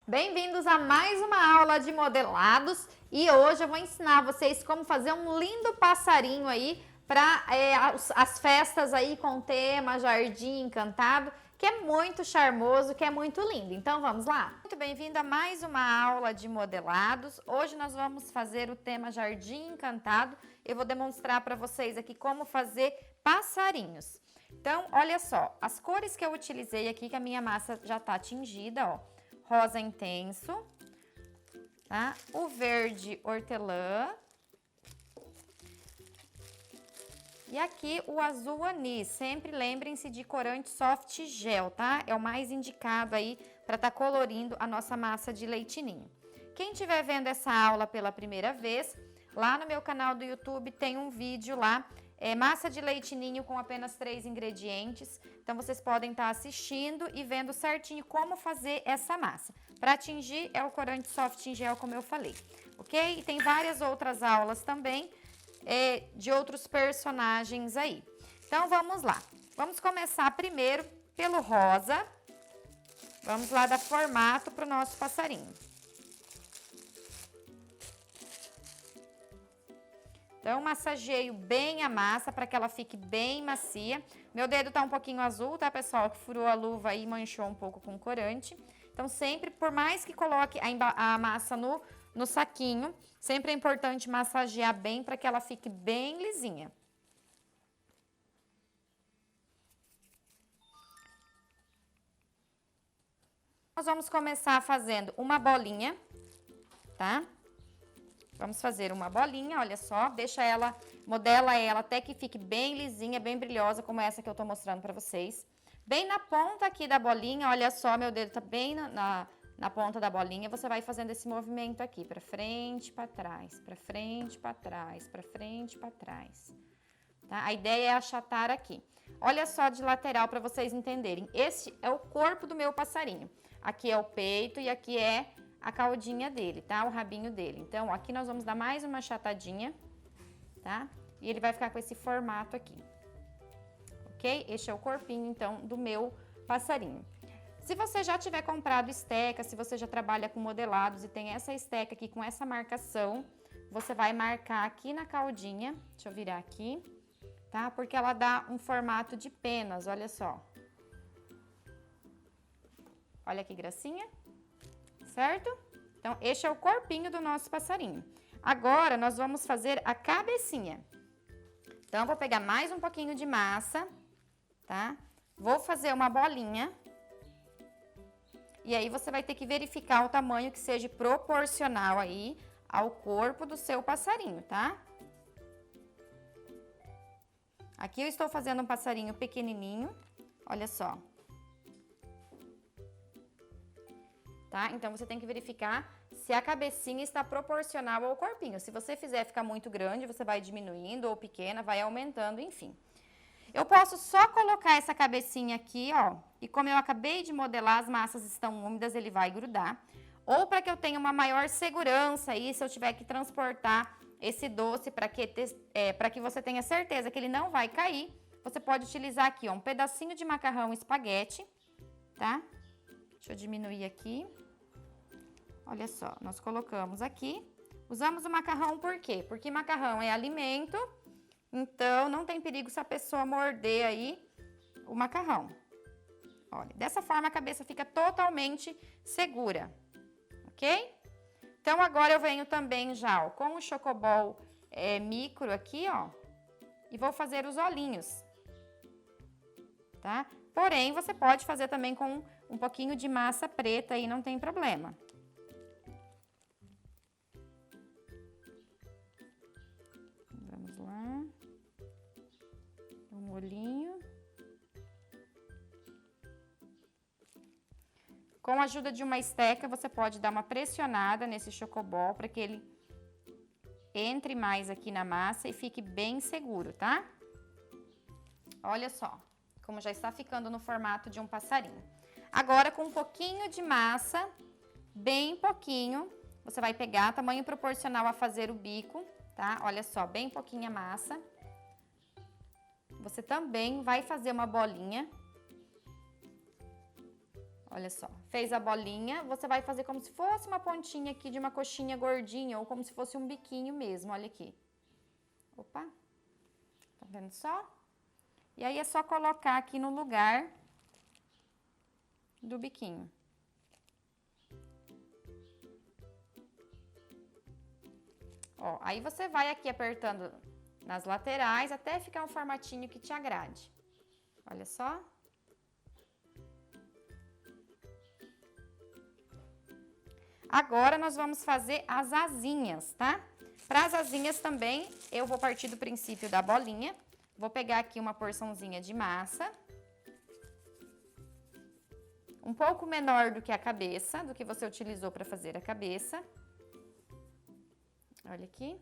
Bem-vindos a mais uma aula de modelados e hoje eu vou ensinar vocês como fazer um lindo passarinho aí para as festas aí com tema Jardim Encantado, que é muito charmoso, que é muito lindo. Então vamos lá? Muito bem-vindo a mais uma aula de modelados. Hoje nós vamos fazer o tema Jardim Encantado. Eu vou demonstrar para vocês aqui como fazer passarinhos. Então, olha só, as cores que eu utilizei aqui, que a minha massa já tá tingida, ó. Rosa intenso, tá? O verde hortelã. E aqui o azul anis. Sempre lembrem-se de corante soft gel, tá? É o mais indicado aí para estar colorindo a nossa massa de leite ninho. Quem estiver vendo essa aula pela primeira vez, lá no meu canal do YouTube tem um vídeo lá, massa de leite ninho com apenas 3 ingredientes. Então, vocês podem estar assistindo e vendo certinho como fazer essa massa. Para atingir, é o corante soft em gel, como eu falei, ok? E tem várias outras aulas também de outros personagens aí. Então, vamos lá. Vamos começar primeiro pelo rosa. Vamos lá dar formato para o nosso passarinho. Então, massageio bem a massa para que ela fique bem macia. Meu dedo tá um pouquinho azul, tá, pessoal? Que furou a luva aí e manchou um pouco com corante. Então, sempre, por mais que coloque a massa no saquinho, sempre é importante massagear bem para que ela fique bem lisinha. Nós vamos começar fazendo uma bolinha, tá? Vamos fazer uma bolinha, olha só, modela ela até que fique bem lisinha, bem brilhosa, como essa que eu tô mostrando pra vocês. Bem na ponta aqui da bolinha, olha só, meu dedo tá bem na ponta da bolinha, você vai fazendo esse movimento aqui, pra frente, pra trás, pra frente, pra trás, pra frente, pra trás. Tá? A ideia é achatar aqui. Olha só de lateral pra vocês entenderem. Esse é o corpo do meu passarinho. Aqui é o peito e aqui é a caudinha dele, tá? O rabinho dele. Então, aqui nós vamos dar mais uma achatadinha, tá? E ele vai ficar com esse formato aqui, ok? Este é o corpinho, então, do meu passarinho. Se você já tiver comprado esteca, se você já trabalha com modelados e tem essa esteca aqui com essa marcação, você vai marcar aqui na caudinha, deixa eu virar aqui, tá? Porque ela dá um formato de penas, olha só. Olha que gracinha. Certo? Então, este é o corpinho do nosso passarinho. Agora, nós vamos fazer a cabecinha. Então, eu vou pegar mais um pouquinho de massa, tá? Vou fazer uma bolinha. E aí, você vai ter que verificar o tamanho que seja proporcional aí ao corpo do seu passarinho, tá? Aqui eu estou fazendo um passarinho pequenininho, olha só. Tá? Então, você tem que verificar se a cabecinha está proporcional ao corpinho. Se você fizer ficar muito grande, você vai diminuindo, ou pequena, vai aumentando, enfim. Eu posso só colocar essa cabecinha aqui, ó, e como eu acabei de modelar, as massas estão úmidas, ele vai grudar. Ou para que eu tenha uma maior segurança aí, se eu tiver que transportar esse doce para que você tenha certeza que ele não vai cair, você pode utilizar aqui, ó, um pedacinho de macarrão espaguete, tá? Deixa eu diminuir aqui. Olha só, nós colocamos aqui. Usamos o macarrão por quê? Porque macarrão é alimento, então não tem perigo se a pessoa morder aí o macarrão. Olha, dessa forma a cabeça fica totalmente segura, ok? Então, agora eu venho também já, ó, com o chocobol micro aqui, ó, e vou fazer os olhinhos, tá? Porém, você pode fazer também com um pouquinho de massa preta aí, não tem problema. Vamos lá. Um olhinho. Com a ajuda de uma esteca, você pode dar uma pressionada nesse chocobol para que ele entre mais aqui na massa e fique bem seguro, tá? Olha só, como já está ficando no formato de um passarinho. Agora, com um pouquinho de massa, bem pouquinho, você vai pegar tamanho proporcional a fazer o bico, tá? Olha só, bem pouquinha massa. Você também vai fazer uma bolinha. Olha só, fez a bolinha, você vai fazer como se fosse uma pontinha aqui de uma coxinha gordinha ou como se fosse um biquinho mesmo, olha aqui. Opa, tá vendo só? E aí é só colocar aqui no lugar do biquinho. Ó, aí você vai aqui apertando nas laterais até ficar um formatinho que te agrade. Olha só. Agora, nós vamos fazer as asinhas, tá? Para as asinhas também, eu vou partir do princípio da bolinha. Vou pegar aqui uma porçãozinha de massa. Um pouco menor do que a cabeça, do que você utilizou para fazer a cabeça. Olha aqui.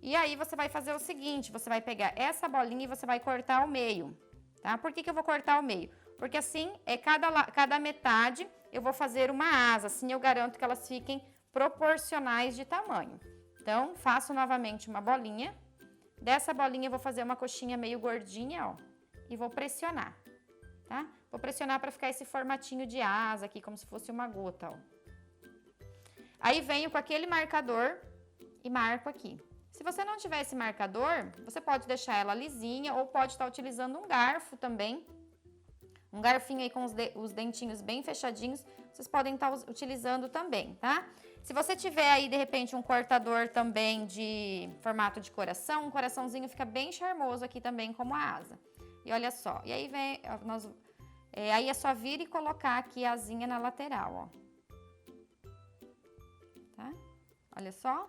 E aí, você vai fazer o seguinte, você vai pegar essa bolinha e você vai cortar ao meio, tá? Por que eu vou cortar ao meio? Porque assim, cada metade eu vou fazer uma asa, assim eu garanto que elas fiquem proporcionais de tamanho. Então, faço novamente uma bolinha. Dessa bolinha eu vou fazer uma coxinha meio gordinha, ó, e vou pressionar, tá? Vou pressionar para ficar esse formatinho de asa aqui, como se fosse uma gota, ó. Aí venho com aquele marcador e marco aqui. Se você não tiver esse marcador, você pode deixar ela lisinha ou pode estar utilizando um garfo também. Um garfinho aí com os dentinhos bem fechadinhos, vocês podem estar utilizando também, tá? Se você tiver aí, de repente, um cortador também de formato de coração, um coraçãozinho fica bem charmoso aqui também como a asa. E olha só, e aí vem, aí é só vir e colocar aqui a asinha na lateral, ó. Tá? Olha só.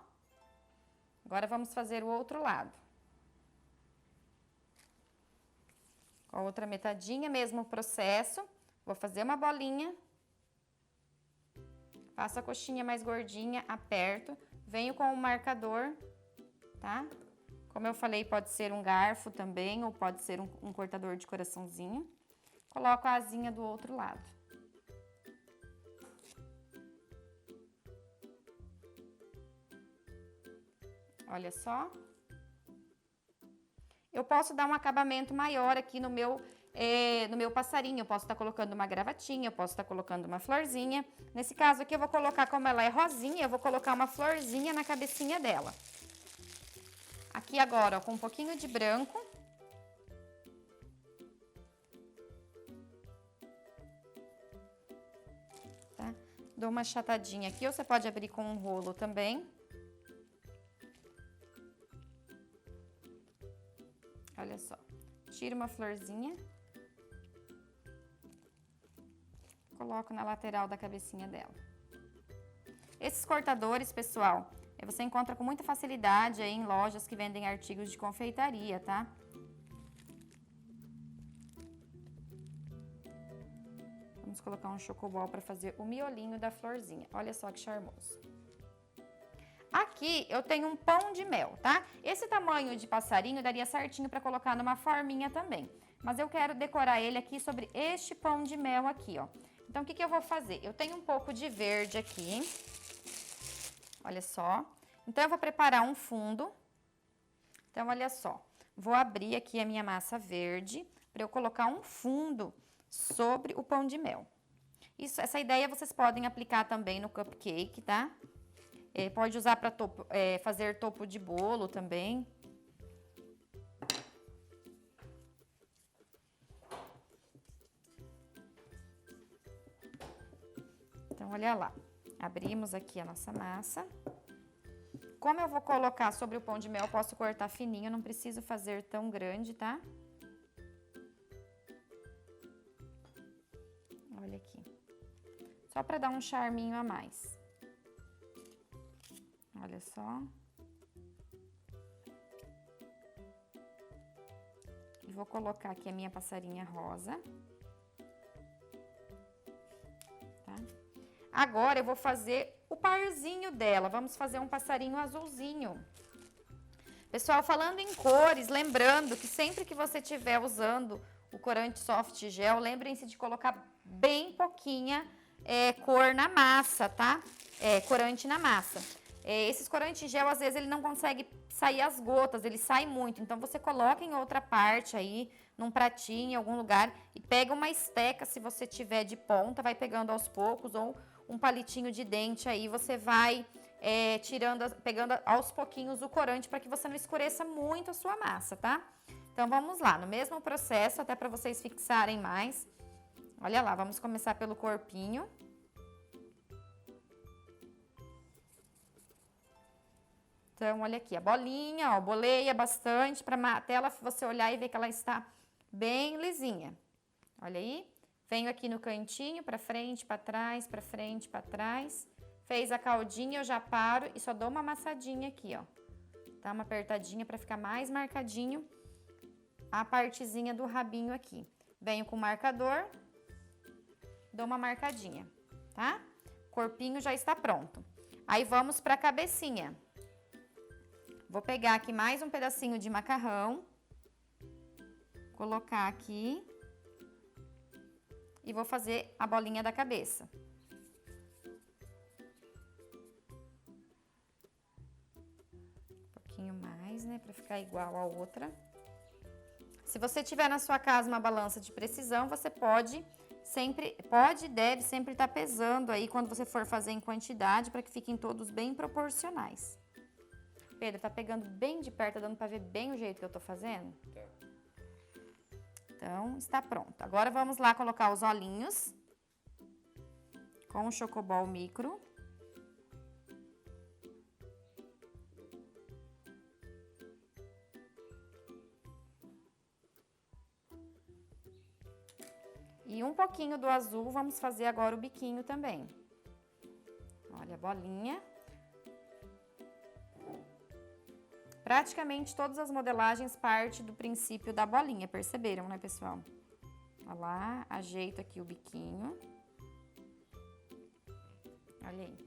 Agora vamos fazer o outro lado. Com a outra metadinha, mesmo processo. Vou fazer uma bolinha. Faço a coxinha mais gordinha, aperto. Venho com o marcador, tá? Como eu falei, pode ser um garfo também, ou pode ser um cortador de coraçãozinho. Coloco a asinha do outro lado. Olha só. Eu posso dar um acabamento maior aqui no meu passarinho. Eu posso estar colocando uma gravatinha, eu posso estar colocando uma florzinha. Nesse caso aqui, eu vou colocar, como ela é rosinha, eu vou colocar uma florzinha na cabecinha dela. Aqui agora, ó, com um pouquinho de branco. Tá? Dou uma achatadinha aqui, ou você pode abrir com um rolo também. Olha só, tiro uma florzinha, coloco na lateral da cabecinha dela. Esses cortadores, pessoal, você encontra com muita facilidade aí em lojas que vendem artigos de confeitaria, tá? Vamos colocar um chocobol para fazer o miolinho da florzinha. Olha só que charmoso. Aqui eu tenho um pão de mel, tá? Esse tamanho de passarinho daria certinho para colocar numa forminha também. Mas eu quero decorar ele aqui sobre este pão de mel aqui, ó. Então, o que eu vou fazer? Eu tenho um pouco de verde aqui. Olha só. Então, eu vou preparar um fundo. Então, olha só. Vou abrir aqui a minha massa verde para eu colocar um fundo sobre o pão de mel. Essa ideia vocês podem aplicar também no cupcake, tá? Pode usar para fazer topo de bolo também. Então, olha lá. Abrimos aqui a nossa massa. Como eu vou colocar sobre o pão de mel, eu posso cortar fininho, não preciso fazer tão grande, tá? Olha aqui. Só para dar um charminho a mais. Olha só. E vou colocar aqui a minha passarinha rosa. Tá? Agora eu vou fazer o parzinho dela. Vamos fazer um passarinho azulzinho. Pessoal, falando em cores, lembrando que sempre que você estiver usando o corante soft gel, lembrem-se de colocar bem pouquinha cor na massa, tá? Corante na massa. Esses corantes em gel, às vezes, ele não consegue sair as gotas, ele sai muito. Então, você coloca em outra parte aí, num pratinho, em algum lugar, e pega uma esteca, se você tiver de ponta, vai pegando aos poucos, ou um palitinho de dente aí, você vai pegando aos pouquinhos o corante para que você não escureça muito a sua massa, tá? Então, vamos lá, no mesmo processo, até para vocês fixarem mais. Olha lá, vamos começar pelo corpinho. Então, olha aqui, a bolinha, ó, boleia bastante para até ela, você olhar e ver que ela está bem lisinha. Olha aí, venho aqui no cantinho, para frente, para trás, para frente, para trás. Fez a caldinha, eu já paro e só dou uma amassadinha aqui, ó. Dá uma apertadinha para ficar mais marcadinho a partezinha do rabinho aqui. Venho com o marcador, dou uma marcadinha, tá? O corpinho já está pronto. Aí, vamos para a cabecinha. Vou pegar aqui mais um pedacinho de macarrão, colocar aqui e vou fazer a bolinha da cabeça. Um pouquinho mais, né, para ficar igual a outra. Se você tiver na sua casa uma balança de precisão, você deve sempre estar pesando aí quando você for fazer em quantidade, para que fiquem todos bem proporcionais. Pedro, tá pegando bem de perto, tá dando pra ver bem o jeito que eu tô fazendo? Tá. Então, está pronto. Agora, vamos lá colocar os olhinhos com o Chocobol micro. E um pouquinho do azul, vamos fazer agora o biquinho também. Olha a bolinha. Praticamente todas as modelagens partem do princípio da bolinha, perceberam, né, pessoal? Olha lá, ajeito aqui o biquinho. Olha aí.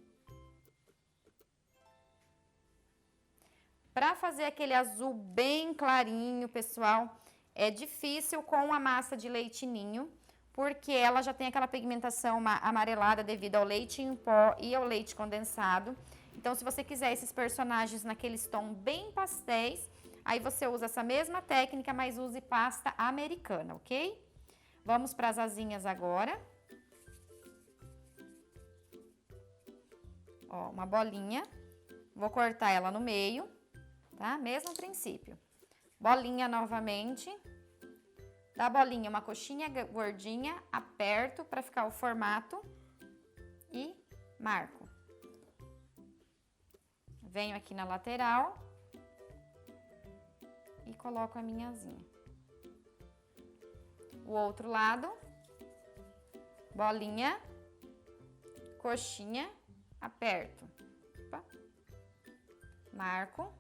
Para fazer aquele azul bem clarinho, pessoal, é difícil com a massa de leite ninho, porque ela já tem aquela pigmentação amarelada devido ao leite em pó e ao leite condensado. Então, se você quiser esses personagens naqueles tons bem pastéis, aí você usa essa mesma técnica, mas use pasta americana, ok? Vamos para as asinhas agora. Ó, uma bolinha. Vou cortar ela no meio, tá? Mesmo princípio. Bolinha novamente. Da bolinha uma coxinha gordinha, aperto para ficar o formato e marco. Venho aqui na lateral e coloco a minha asinha. O outro lado, bolinha, coxinha, aperto, opa, marco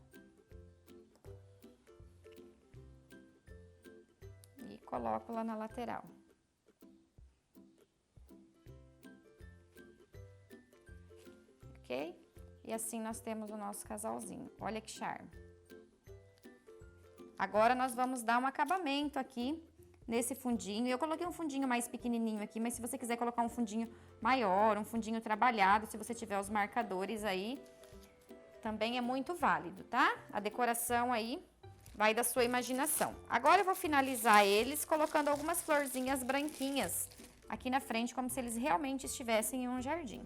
e coloco lá na lateral. Ok? E assim nós temos o nosso casalzinho. Olha que charme. Agora nós vamos dar um acabamento aqui nesse fundinho. Eu coloquei um fundinho mais pequenininho aqui, mas se você quiser colocar um fundinho maior, um fundinho trabalhado, se você tiver os marcadores aí, também é muito válido, tá? A decoração aí vai da sua imaginação. Agora eu vou finalizar eles colocando algumas florzinhas branquinhas aqui na frente, como se eles realmente estivessem em um jardim.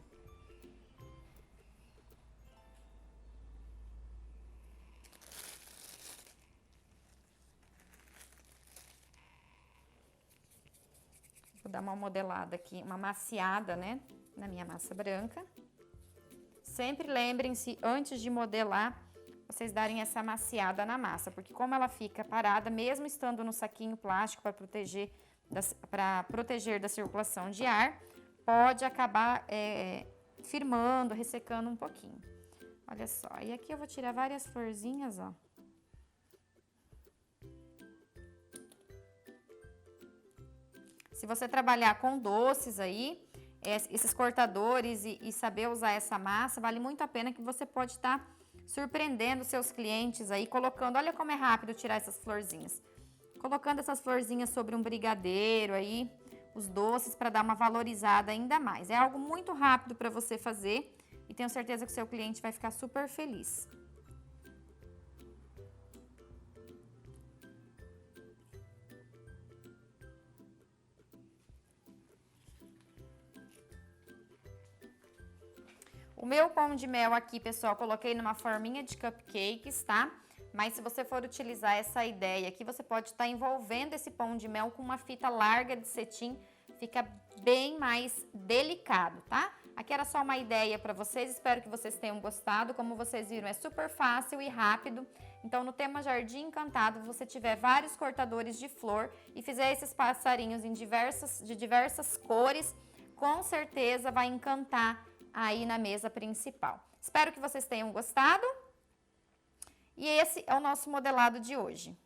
Vou dar uma modelada aqui, uma maciada, né, na minha massa branca. Sempre lembrem-se, antes de modelar, vocês darem essa maciada na massa, porque como ela fica parada, mesmo estando no saquinho plástico para proteger da circulação de ar, pode acabar firmando, ressecando um pouquinho. Olha só, e aqui eu vou tirar várias florzinhas, ó. Se você trabalhar com doces aí, esses cortadores e saber usar essa massa, vale muito a pena, que você pode estar surpreendendo seus clientes aí, colocando, olha como é rápido tirar essas florzinhas. Colocando essas florzinhas sobre um brigadeiro aí, os doces, para dar uma valorizada ainda mais. É algo muito rápido para você fazer, e tenho certeza que o seu cliente vai ficar super feliz. O meu pão de mel aqui, pessoal, coloquei numa forminha de cupcakes, tá? Mas se você for utilizar essa ideia aqui, você pode estar envolvendo esse pão de mel com uma fita larga de cetim, fica bem mais delicado, tá? Aqui era só uma ideia para vocês, espero que vocês tenham gostado. Como vocês viram, é super fácil e rápido. Então, no tema Jardim Encantado, se você tiver vários cortadores de flor e fizer esses passarinhos de diversas cores, com certeza vai encantar aí na mesa principal. Espero que vocês tenham gostado. E esse é o nosso modelado de hoje.